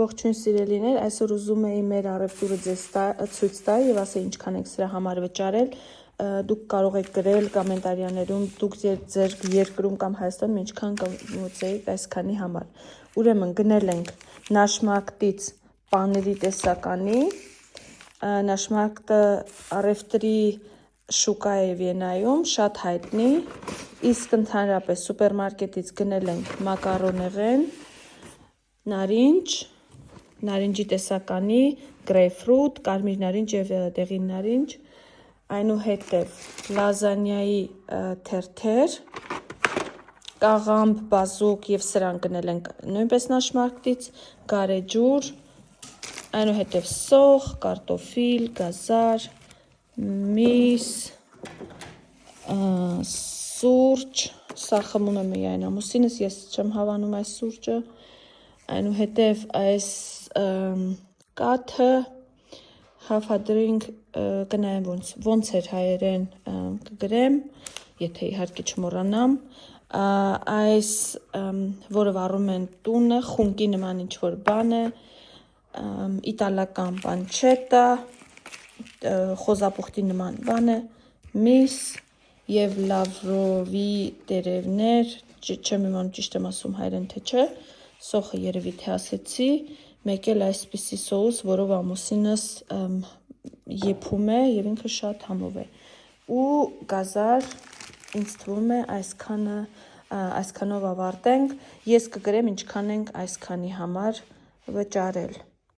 Ողջույն սիրելիներ, այսօր ուզում էի մեր առևտուրը ձեզ ցույց տալ եւ ասել ինչքան ենք սրա համար վճարել։ Դուք կարող եք գրել կոմենտարիաներում, դուք ձեր երկրում կամ Հայաստանում ինչքան կմուծեիք այսքանի համար։ Ուրեմն գնել ենք Նաշմակտից պաների տեսականի, Նաշմակտը առևտրի շուկա է Վիեննայում, շատ հայտնի, իսկ ընդհանրապես սուպերմարկետից գնել ենք մակարոնեղեն, նարինջի տեսականի, գրեյփֆրուտ, կարմիր նարինջ եւ դեղին նարինջ, այնուհետեւ լազանիայի թերթեր, կաղամբ, բազուկ եւ սրանք գնել ենք նույնպես Նաշմակտից, գարեջուր, այնուհետեւ սոխ, կարտոֆիլ, գազար, միս, սուրճ, սա խմում է միայն ամուսինս, ես չեմ հավանում այս սուրճը, այնուհետև այս կաթը, հաֆադրինգ կնայեմ ոնց էր հայերեն կգրեմ, եթե իհարկե չմոռանամ, այս որը վառում են տունը, խունկի նման ինչ-որ բան է, իտալական պանչետա, խոզապուխտի նման բան է, միս և լավրովի տերևներ, չեմ իմանում ճիշտ եմ ասում հայերեն թե չէ, սոխը երևի թե ասեցի, մեկ էլ այսպիսի սոուս, որով ամուսինս եփում է եւ ինքը շատ համով է։ Ու գազար ինձ թվում է այսքանով ավարտենք, ես կգրեմ ինչքան ենք այսքանի համար վճարել։